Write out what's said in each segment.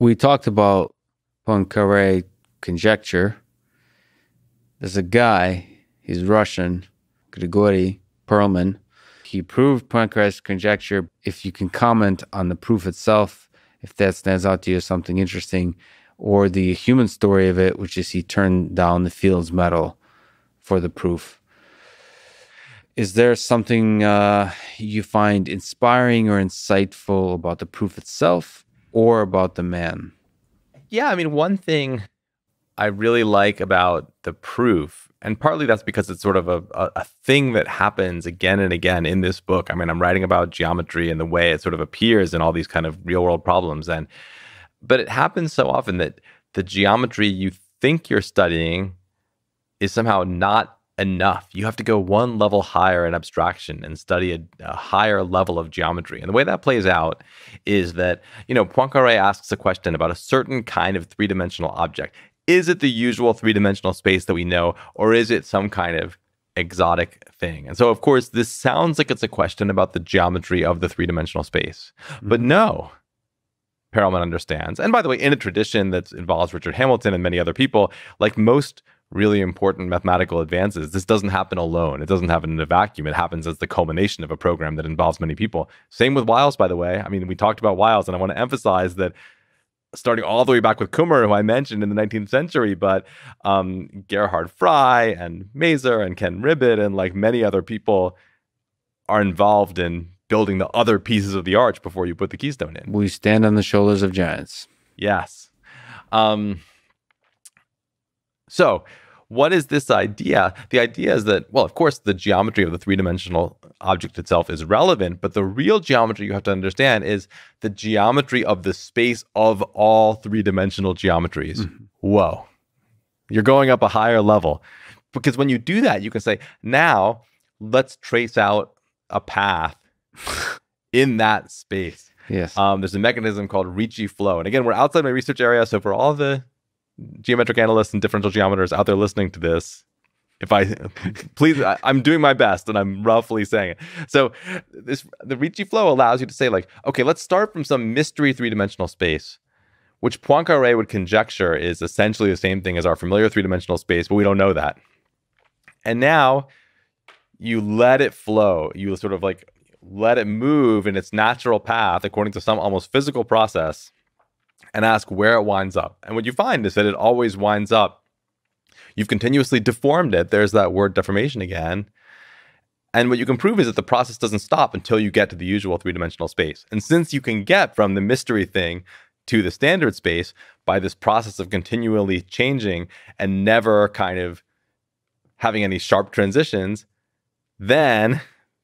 We talked about Poincaré conjecture. There's a guy, he's Russian, Grigori Perelman. He proved Poincaré's conjecture. If you can comment on the proof itself, if that stands out to you as something interesting, or the human story of it, which is he turned down the Fields Medal for the proof. Is there something you find inspiring or insightful about the proof itself or about the man? Yeah, I mean, one thing I really like about the proof, and partly that's because it's sort of a thing that happens again and again in this book. I mean, I'm writing about geometry and the way it sort of appears in all these kind of real world problems. But it happens so often that the geometry you think you're studying is somehow not enough. You have to go one level higher in abstraction and study a higher level of geometry. And the way that plays out is that, Poincaré asks a question about a certain kind of three-dimensional object. Is it the usual three-dimensional space that we know, or is it some kind of exotic thing? And so, of course, this sounds like it's a question about the geometry of the three-dimensional space. But no, Perelman understands. And by the way, in a tradition that involves Richard Hamilton and many other people, like most really important mathematical advances, this doesn't happen alone. It doesn't happen in a vacuum. It happens as the culmination of a program that involves many people. Same with Wiles, by the way. I mean, we talked about Wiles, and I want to emphasize that starting all the way back with Kummer, who I mentioned in the 19th century, but Gerhard Frey and Maser and Ken Ribbit and like many other people are involved in building the other pieces of the arch before you put the keystone in. We stand on the shoulders of giants. Yes. So what is this idea? The idea is that, well, of course, the geometry of the three-dimensional object itself is relevant, but the real geometry you have to understand is the geometry of the space of all three-dimensional geometries. Mm-hmm. Whoa. You're going up a higher level. Because when you do that, you can say, now let's trace out a path in that space. Yes. There's a mechanism called Ricci flow. And again, we're outside my research area, so for all the geometric analysts and differential geometers out there listening to this, I'm doing my best and I'm roughly saying it. So the Ricci flow allows you to say like, okay, let's start from some mystery three-dimensional space, which Poincaré would conjecture is essentially the same thing as our familiar three-dimensional space, but we don't know that. And now you let it flow. You sort of like let it move in its natural path according to some almost physical process and ask where it winds up. And what you find is that it always winds up. You've continuously deformed it. There's that word deformation again. And what you can prove is that the process doesn't stop until you get to the usual three-dimensional space. And since you can get from the mystery thing to the standard space by this process of continually changing and never kind of having any sharp transitions, then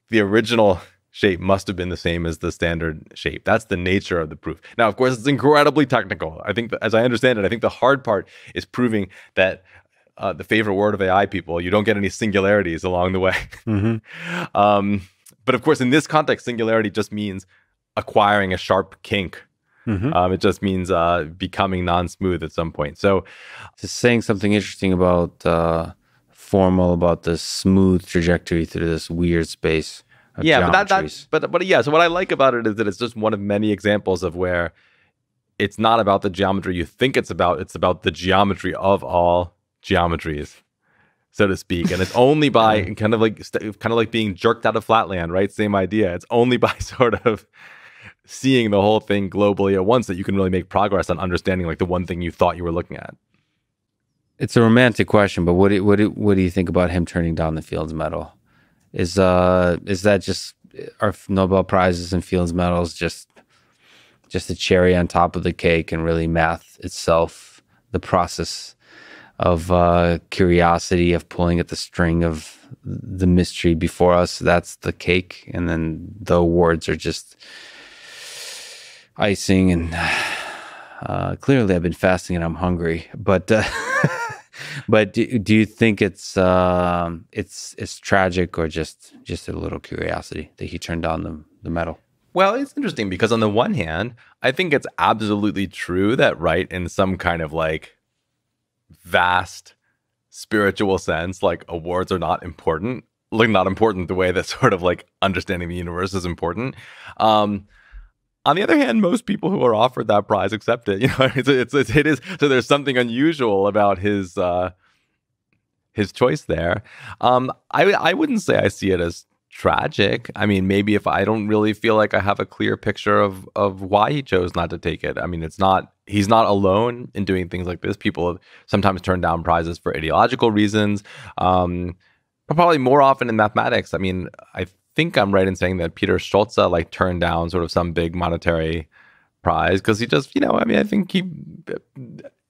the original shape must have been the same as the standard shape. That's the nature of the proof. Now, of course, it's incredibly technical. I think, as I understand it, I think the hard part is proving that the favorite word of AI people, you don't get any singularities along the way. Mm-hmm. But of course, in this context, singularity just means acquiring a sharp kink. Mm-hmm. It just means becoming non-smooth at some point. So just saying something interesting about formal, about the smooth trajectory through this weird space. Yeah, but yeah. So what I like about it is that it's just one of many examples of where it's not about the geometry you think it's about the geometry of all geometries, so to speak. And it's only by kind of like being jerked out of flatland, right? Same idea. It's only by sort of seeing the whole thing globally at once that you can really make progress on understanding like the one thing you thought you were looking at. It's a romantic question, but what do you think about him turning down the Fields Medal? Is that just, are Nobel Prizes and Fields Medals just a cherry on top of the cake, and really math itself, the process of curiosity, of pulling at the string of the mystery before us, that's the cake, and then the awards are just icing? And clearly I've been fasting and I'm hungry, but but do you think it's tragic, or just a little curiosity that he turned down the medal? Well, it's interesting because on the one hand, I think it's absolutely true that, right, in some kind of like vast spiritual sense, like awards are not important, like not important the way that sort of like understanding the universe is important. On On the other hand, most people who are offered that prize accept it. You know, it is. So there's something unusual about his choice there. I wouldn't say I see it as tragic. I mean, maybe if I don't really feel like I have a clear picture of why he chose not to take it. I mean, he's not alone in doing things like this. People have sometimes turned down prizes for ideological reasons, but probably more often in mathematics. I mean, I think I'm right in saying that Peter Stolze like turned down sort of some big monetary prize because he just, you know, I mean, I think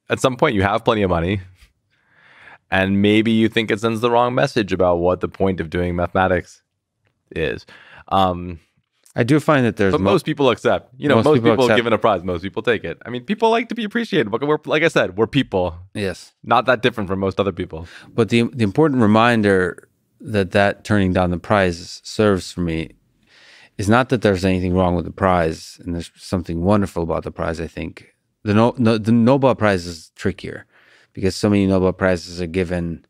at some point you have plenty of money. And maybe you think it sends the wrong message about what the point of doing mathematics is. I do find that there's... But most people accept. You know, most people given a prize, most people take it. I mean, people like to be appreciated. But like I said, we're people. Yes. Not that different from most other people. But the important reminder that turning down the prize serves for me is not that there's anything wrong with the prize, and there's something wonderful about the prize, I think. The Nobel Prize is trickier because so many Nobel Prizes are given.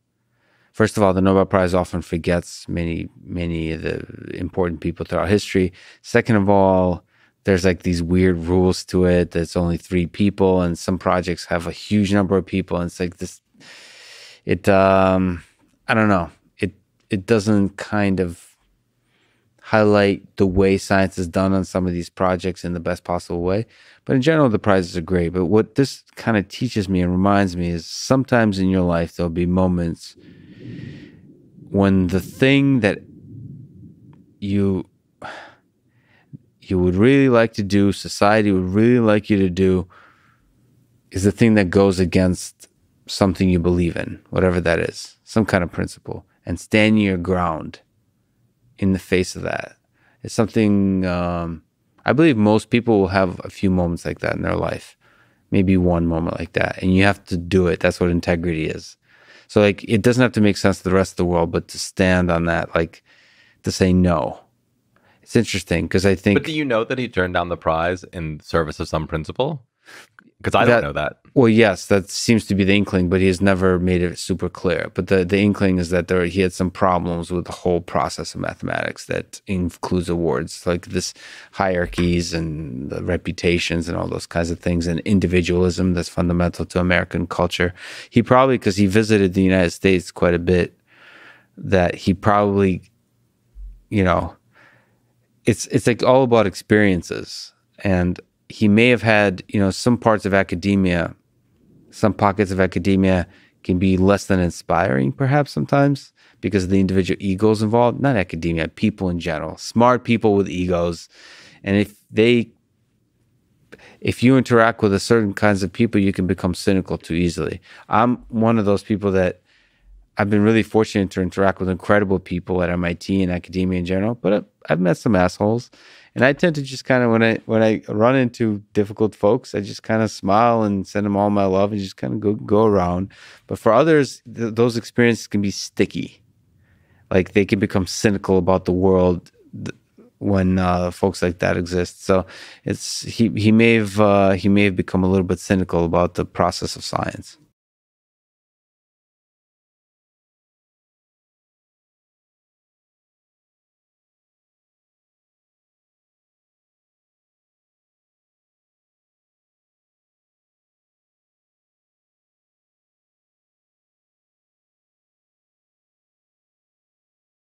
First of all, the Nobel Prize often forgets many of the important people throughout history. Second of all, there's like these weird rules to it. That's only 3 people, and some projects have a huge number of people. And it's like this. I don't know. It doesn't kind of highlight the way science is done on some of these projects in the best possible way. But in general, the prizes are great. But what this kind of teaches me and reminds me is sometimes in your life, there'll be moments when the thing that you would really like to do, society would really like you to do, is the thing that goes against something you believe in, whatever that is, some kind of principle, and standing your ground in the face of that. It's something, I believe most people will have a few moments like that in their life, maybe one moment like that, and you have to do it. That's what integrity is. So like, it doesn't have to make sense to the rest of the world, but to stand on that, like to say no. It's interesting because I think... But do you know that he turned down the prize in service of some principle? Because I don't know that. Well, yes, that seems to be the inkling, but he has never made it super clear. But the inkling is that he had some problems with the whole process of mathematics that includes awards, like this hierarchies and the reputations and all those kinds of things, and individualism that's fundamental to American culture. He probably, because he visited the United States quite a bit, that he probably, you know, it's like all about experiences. And he may have had, you know, some parts of academia, some pockets of academia can be less than inspiring perhaps sometimes because of the individual egos involved. Not academia, people in general, smart people with egos. And if you interact with a certain kinds of people, you can become cynical too easily. I'm one of those people that I've been really fortunate to interact with incredible people at MIT and academia in general, but I've met some assholes. And I tend to just kind of, when I run into difficult folks, I just kind of smile and send them all my love and just kind of go around. But for others, those experiences can be sticky. Like they can become cynical about the world when folks like that exist. So he may have become a little bit cynical about the process of science.